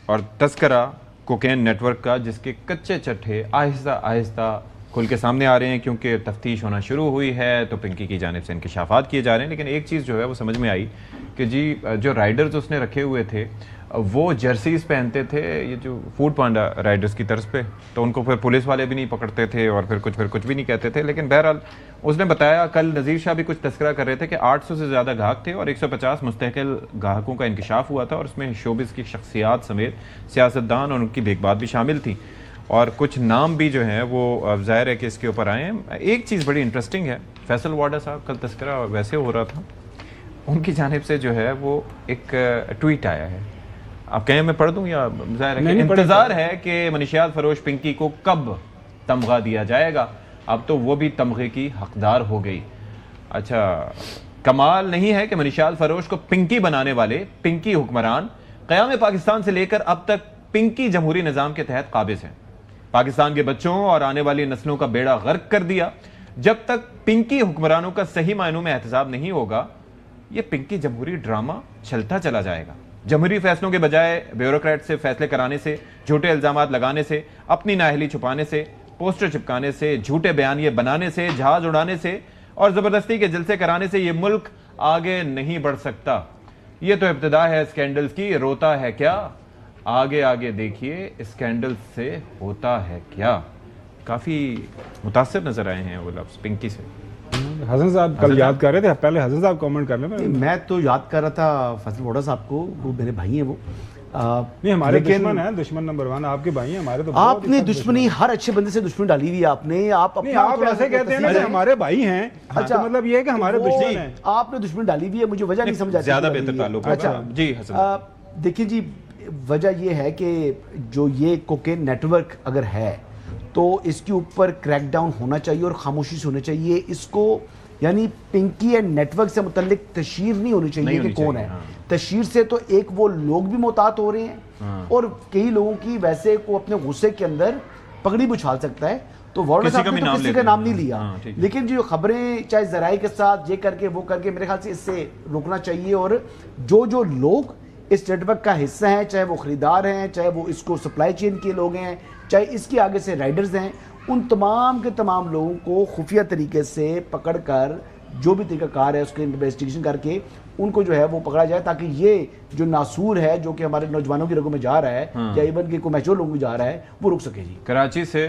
और तस्करा cocaine network का, जिसके कच्चे चट्टे आहिस्ता आहिस्ता खुल के सामने आ रहे हैं, क्योंकि तफ्तीश होना शुरू हुई है तो पिंकी की जानिब से इंकशाफात किए जा रहे हैं। लेकिन एक चीज़ जो है वो समझ में आई कि जी जो राइडर्स उसने रखे हुए थे वो जर्सीज़ पहनते थे, ये जो फूड पांडा राइडर्स की तर्ज पे, तो उनको फिर पुलिस वाले भी नहीं पकड़ते थे और फिर कुछ भी नहीं कहते थे। लेकिन बहरहाल उसने बताया, कल नज़ीर शाह भी कुछ तस्करा कर रहे थे कि 800 से ज़्यादा गाहक थे और 150 मुस्तकिल गाहकों का इंकशाफ हुआ था और उसमें शोबिस की शख्सियात समेत सियासतदान और उनकी देखभाल भी शामिल थी और कुछ नाम भी जो हैं वो ज़ाहिर है कि इसके ऊपर आए हैं। एक चीज़ बड़ी इंटरेस्टिंग है, फैसल वाडा साहब, कल तस्करा वैसे हो रहा था, उनकी जानिब से जो है वो एक ट्वीट आया है, आप कहें मैं पढ़ दूं या ज़ाहिर है कि इंतज़ार है कि मनीषियात फरोश पिंकी को कब तमगा दिया जाएगा, अब तो वो भी तमगे की हकदार हो गई। अच्छा, कमाल नहीं है कि मनीषियात फरोश को पिंकी बनाने वाले पिंकी हुक्मरान क़याम पाकिस्तान से लेकर अब तक पिंकी जमहूरी निज़ाम के तहत काबिज हैं, पाकिस्तान के बच्चों और आने वाली नस्लों का बेड़ा गर्क कर दिया। जब तक पिंकी हुक्मरानों का सही मायनों में एहतसाब नहीं होगा, ये पिंकी जमहूरी ड्रामा चलता चला जाएगा। जमहूरी फैसलों के बजाय ब्यूरोक्रेट से फैसले कराने से, झूठे इल्जामात लगाने से, अपनी नाअहली छुपाने से, पोस्टर चिपकाने से, झूठे बयानिए बनाने से, जहाज उड़ाने से और ज़बरदस्ती के जलसे कराने से ये मुल्क आगे नहीं बढ़ सकता। ये तो इब्तिदा है स्कैंडल्स की, रोता है क्या, आगे आगे देखिए स्कैंडल से होता है क्या। काफ़ी मुतासिर नज़र आए हैं वो लफ्ज़ पिंकी से। हसन साहब कल याद कर रहे थे, पहले हसन साहब कमेंट कर लें। मैं तो याद कर रहा था फैसल वाडा साहब को, वो मेरे भाई हैं वो। नहीं, हमारे दुश्मन है, दुश्मन नंबर 1 आपके भाई हैं, हमारे तो आपने दुश्मनी, हर अच्छे बंदे से दुश्मनी डाली हुई है आपने। आप ऐसे कहते हैं ना हमारे भाई हैं, अच्छा मतलब ये है कि हमारे दुश्मन हैं। आपने दुश्मनी डाली हुई है, मुझे वजह नहीं समझ आती, ज्यादा बेहतर ताल्लुक। अच्छा जी हसन, देखिए जी, वजह ये है कि जो ये कोकेन नेटवर्क अगर है तो इसके ऊपर क्रैकडाउन होना चाहिए और खामोशी से होना चाहिए। इसको यानी पिंकी एंड नेटवर्क से मुतल्लिक तशहीर नहीं होनी चाहिए कि कौन है। तशहीर से तो एक वो लोग भी मोहतात हो रहे हैं और कई लोगों की वैसे को अपने गुस्से के अंदर पगड़ी भी उछाल सकता है। तो वाडा साहब ने तो किसी का नाम नहीं लिया, लेकिन जो खबरें चाहे जराए के साथ ये करके वो करके, मेरे ख्याल से इससे रुकना चाहिए। और जो लोग इस नेटवर्क का हिस्सा हैं, चाहे वो खरीदार हैं, चाहे वो इसको सप्लाई चेन के लोग हैं, चाहे इसके आगे से राइडर्स हैं, उन तमाम के तमाम लोगों को खुफिया तरीके से पकड़कर जो भी तरीकाकार है उसके इन्वेस्टिगेशन करके उनको जो है वो पकड़ा जाए, ताकि ये जो नासूर है जो कि हमारे नौजवानों की रगों में जा रहा है या इवन के कोई मैच्योर लोगों में जा रहा है, वो रुक सके जी। कराची से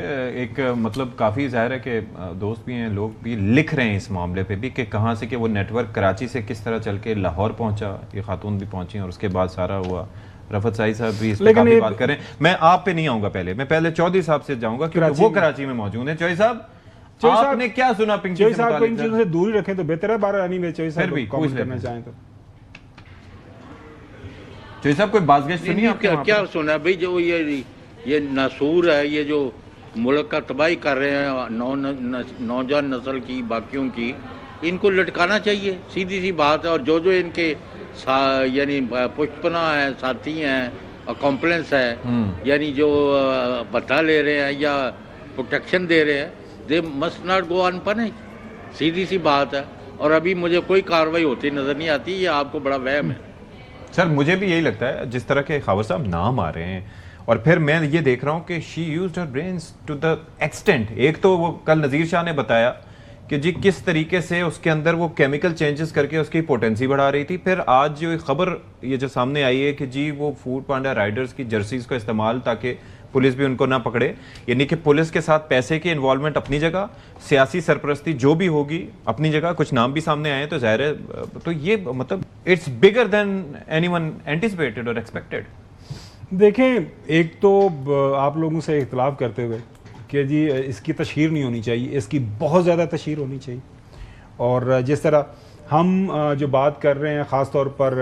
एक मतलब काफ़ी ज़ाहिर है कि दोस्त भी हैं, लोग भी लिख रहे हैं इस मामले पे भी कि कहाँ से कि वो नेटवर्क कराची से किस तरह चल के लाहौर पहुँचा, ये खातून भी पहुँची और उसके बाद सारा हुआ। रफत साई साहब भी इस पर काफी बात करें। मैं आप पे नहीं आऊंगा, मैं पहले चौधरी साहब से जाऊंगा क्योंकि वो कराची में मौजूद है। चौधरी साहब, आपने क्या सुना पिंकी से? साहब को इन चीजों से दूर ही रखें तो बेहतर है। बार आनी में चौधरी साहब भी कमेंट करना चाहें तो। चौधरी साहब कोई बाज़गश्त सुनी आपने? क्या सुना भाई, जो ये नासूर है, ये जो मुल्क का तबाही कर रहे हैं नौजवान नस्ल की, बाकियों की, इनको लटकाना चाहिए, सीधी सी बात है। और जो इनके यानी पुष्पना है, साथी हैं, कॉम्प्लेंस है, यानी जो भत्ता ले रहे हैं या प्रोटेक्शन दे रहे हैं, दे मस्ट नॉट गो अनपनिश्ड, सीधी सी बात है। और अभी मुझे कोई कार्रवाई होती नजर नहीं आती, ये आपको बड़ा वहम है। सर मुझे भी यही लगता है, जिस तरह के खबर साहब नाम आ रहे हैं और फिर मैं ये देख रहा हूँ कि she used her brains to the extent. एक तो वो कल नज़ीर शाह ने बताया कि जी किस तरीके से उसके अंदर वो केमिकल चेंजेस करके उसकी पोटेंसी बढ़ा रही थी। फिर आज जो खबर ये जो सामने आई है कि जी वो फूड पांडा राइडर्स की जर्सीज का इस्तेमाल ताकि पुलिस भी उनको ना पकड़े, यानी कि पुलिस के साथ पैसे की इन्वॉल्वमेंट अपनी जगह, सियासी सरपरस्ती जो भी होगी अपनी जगह, कुछ नाम भी सामने आए तो ज़ाहिर है, तो ये मतलब it's bigger than anyone anticipated और एक्सपेक्टेड। देखें, एक तो आप लोगों से इख्तलाफ करते हुए कि जी इसकी तशहीर नहीं होनी चाहिए, इसकी बहुत ज़्यादा तशहीर होनी चाहिए। और जिस तरह हम जो बात कर रहे हैं, ख़ास तौर पर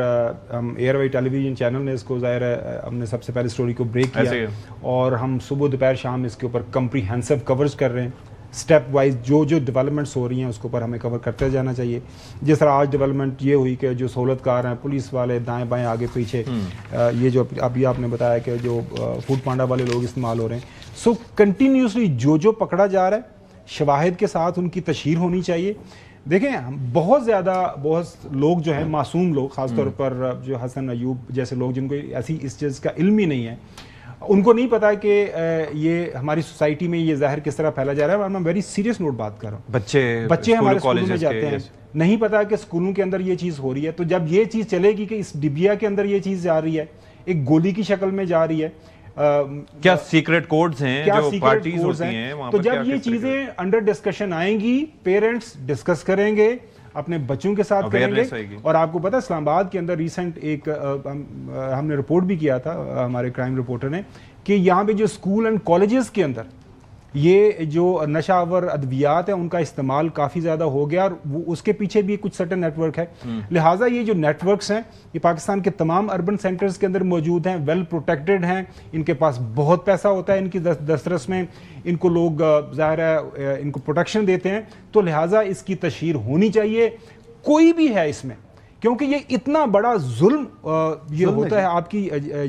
हम एयरवाई टेलीविज़न चैनल ने इसको ज़ाहिर है हमने सबसे पहले स्टोरी को ब्रेक किया और हम सुबह दोपहर शाम इसके ऊपर कम्प्रीहेंसिव कवरेज कर रहे हैं। स्टेप वाइज जो डेवलपमेंट्स हो रही हैं उसके ऊपर हमें कवर करते जाना चाहिए। जिस तरह आज डेवलपमेंट ये हुई कि जो सहूलतकार हैं, पुलिस वाले दाएं बाएं आगे पीछे, ये जो अभी आपने बताया कि जो फूड पांडा वाले लोग इस्तेमाल हो रहे हैं, सो कंटिन्यूसली जो पकड़ा जा रहा है शवाहिद के साथ उनकी तशहीर होनी चाहिए। देखें बहुत लोग जो हैं मासूम लोग, खासतौर पर जो हसन अयूब जैसे लोग जिनको ऐसी इस चीज़ का इल्म ही नहीं है, उनको नहीं पता कि ये हमारी सोसाइटी में ये ज़ाहिर किस तरह फैला जा रहा है। मैं वेरी सीरियस नोट बात कर रहा हूँ। बच्चे हमारे स्कूलों में जाते हैं, नहीं पता कि स्कूलों के अंदर ये चीज़ हो रही है। तो जब ये चीज़ चलेगी कि इस डिबिया के अंदर ये चीज़ जा रही है, एक गोली की शक्ल में जा रही है, क्या सीक्रेट कोड्स हैं, क्या जो पार्टीज होती हैं वहां तो पर, जब ये चीजें अंडर डिस्कशन आएंगी, पेरेंट्स डिस्कस करेंगे, अपने बच्चों के साथ करेंगे। और आपको पता है इस्लामाबाद के अंदर रिसेंट एक हमने रिपोर्ट भी किया था, हमारे क्राइम रिपोर्टर ने, कि यहाँ पे जो स्कूल एंड कॉलेजेस के अंदर ये जो नशावर अद्वियात है उनका इस्तेमाल काफ़ी ज़्यादा हो गया, और वो उसके पीछे भी कुछ सर्टेन नेटवर्क है। लिहाजा ये जो नेटवर्क्स हैं ये पाकिस्तान के तमाम अर्बन सेंटर्स के अंदर मौजूद हैं, वेल प्रोटेक्टेड हैं, इनके पास बहुत पैसा होता है इनकी दस्तरस में, इनको लोग ज़ाहिर है इनको प्रोटेक्शन देते हैं। तो लिहाजा इसकी तशहीर होनी चाहिए, कोई भी है इसमें, क्योंकि ये इतना बड़ा जुल्म ये होता है आपकी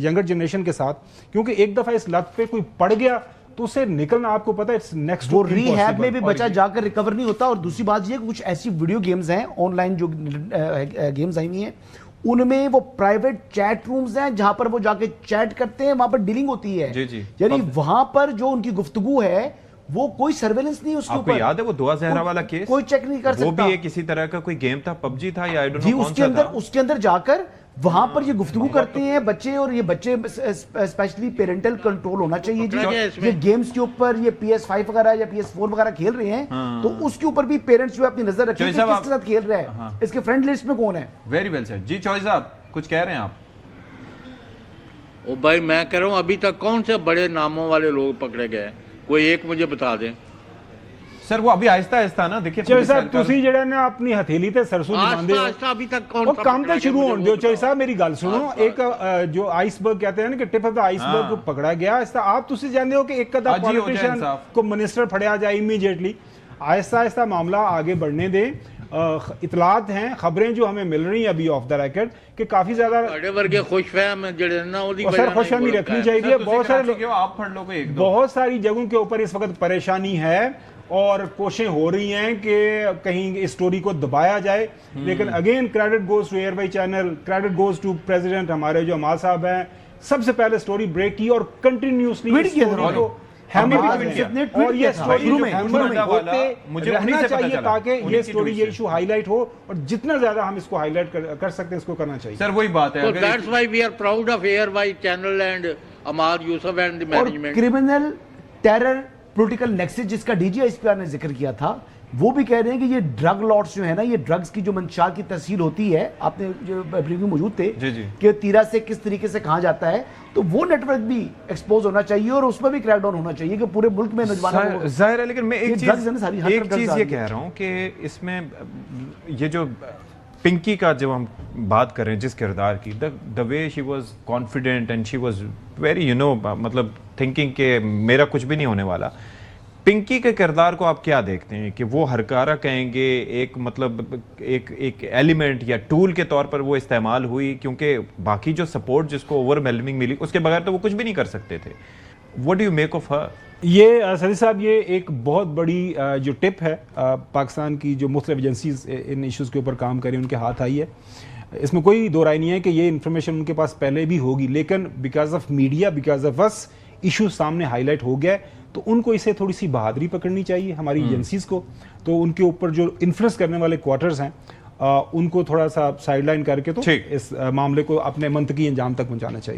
यंगर जनरेशन के साथ। क्योंकि एक दफ़ा इस लत पे कोई पड़ गया तो उसे निकलना, आपको पता है, नेक्स्ट वो रिहैब में भी बच्चा जाकर रिकवर नहीं होता। और दूसरी बात ये, कुछ ऐसी वीडियो गेम्स हैं ऑनलाइन जो गेम्स आई हुई हैं, उनमें वो प्राइवेट चैट रूम्स हैं जहां पर वो जाके चैट करते हैं, वहां पर डीलिंग होती है। यानी वहां पर जो उनकी गुफ्तगू है वो कोई सर्वेलेंस नहीं उसके ऊपर। आपको याद है वो दुआ जहरा वाला केस? कोई चेक नहीं कर सकता। वो भी एक किसी तरह का कोई गेम था, पबजी था या आई डोंट नो कौन सा था। उसके अंदर जाकर वहां पर ये गुफ्तगू करते हैं बच्चे, और ये बच्चे स्पेशली पेरेंटल कंट्रोल होना चाहिए जी। ये गेम्स के ऊपर ये PS5 वगैरह या PS4 वगैरह खेल रहे हैं, तो उसके ऊपर भी पेरेंट्स जो अपनी नजर रखें कि किसके साथ खेल रहा है, इसके फ्रेंड लिस्ट में कौन है। वेरी वेल सर जी। चॉइस साहब कुछ कह रहे हैं आप? ओ भाई मैं कह रहा हूँ अभी तक कौन से बड़े नामों वाले लोग पकड़े गए, कोई एक मुझे बता दें। सर वो अभी आहिस्ता आहिस्ता ना, देखिए चौधरी साहब तुसी जेड़ा ना अपनी हथेली ते सरसों निकांदे हो, अभी तक कौन और काम तो शुरू होने दो। चौधरी साहब मेरी गल सुनो, एक जो आइसबर्ग कहते हैं ना कि टिप ऑफ द आइसबर्ग को पकड़ा गया, ऐसा आप तुसी जानते हो कि एक कदा पॉलिटिशियन को मिनिस्टर फड़या जाए इमीडिएटली। आहिस्ता आहिस्ता मामला आगे बढ़ने दे। इतलात हैं, खबरें जो हमें मिल रही हैं अभी ऑफ द रेकॉर्ड कि काफी ज्यादा खुशफहमी रखनी चाहिए। बहुत सारी जगहों के ऊपर इस वक्त परेशानी है और कोशिशें हो रही हैं कि कहीं इस स्टोरी को दबाया जाए। लेकिन again credit goes to airway channel, credit goes to president हमारे जो अमाल साहब हैं, सबसे पहले स्टोरी ब्रेक की और कंटिन्यूसली मुझे नहीं पता चला ताकि ये स्टोरी, ये इशू हाईलाइट हो, और जितना ज्यादा हम इसको हाईलाइट कर सकते हैं इसको करना चाहिए। सर वही बात है, that's why we are proud of ARY channel and Amal Yusuf and the management. Criminal terror political nexus जिसका DGISPR ने जिक्र किया था, वो भी कह रहे हैं कि ये ड्रग लॉर्ड्स जो है ना, ये ड्रग्स की जो मंशा की तस्हील होती है, आपने जो प्रीव्यू मौजूद थे कि तीरा से किस तरीके से कहा जाता है, तो वो नेटवर्क भी एक्सपोज होना चाहिए और उसमें भी क्रैकडाउन होना चाहिए कि पूरे मुल्क में नौजवानों को जाहिर है। लेकिन मैं एक चीज ये कह रहा हूँ कि इसमें ये जो पिंकी का जब हम बात कर रहे हैं जिस किरदार की, the way she was confident and she was very मतलब थिंकिंग के मेरा कुछ भी नहीं होने वाला। पिंकी के किरदार को आप क्या देखते हैं कि वो हरकारा कहेंगे एक मतलब एक एलिमेंट या टूल के तौर पर वो इस्तेमाल हुई, क्योंकि बाकी जो सपोर्ट जिसको ओवरवेलमिंग मिली उसके बगैर तो वो कुछ भी नहीं कर सकते थे। What do you make of her? ये सदी साहब ये एक बहुत बड़ी जो टिप है पाकिस्तान की जो मुख्तलिफ एजेंसीज इन इश्यूज़ के ऊपर काम करें उनके हाथ आई है। इसमें कोई दो राय नहीं है कि ये इन्फॉर्मेशन उनके पास पहले भी होगी, लेकिन because of media, because of us, issue सामने हाईलाइट हो गया, तो उनको इसे थोड़ी सी बहादुरी पकड़नी चाहिए हमारी एजेंसीज को। तो उनके ऊपर जो इन्फ्लुएंस करने वाले क्वार्टर्स हैं उनको थोड़ा सा साइडलाइन करके तो इस मामले को अपने मंतकी अंजाम तक पहुंचाना चाहिए।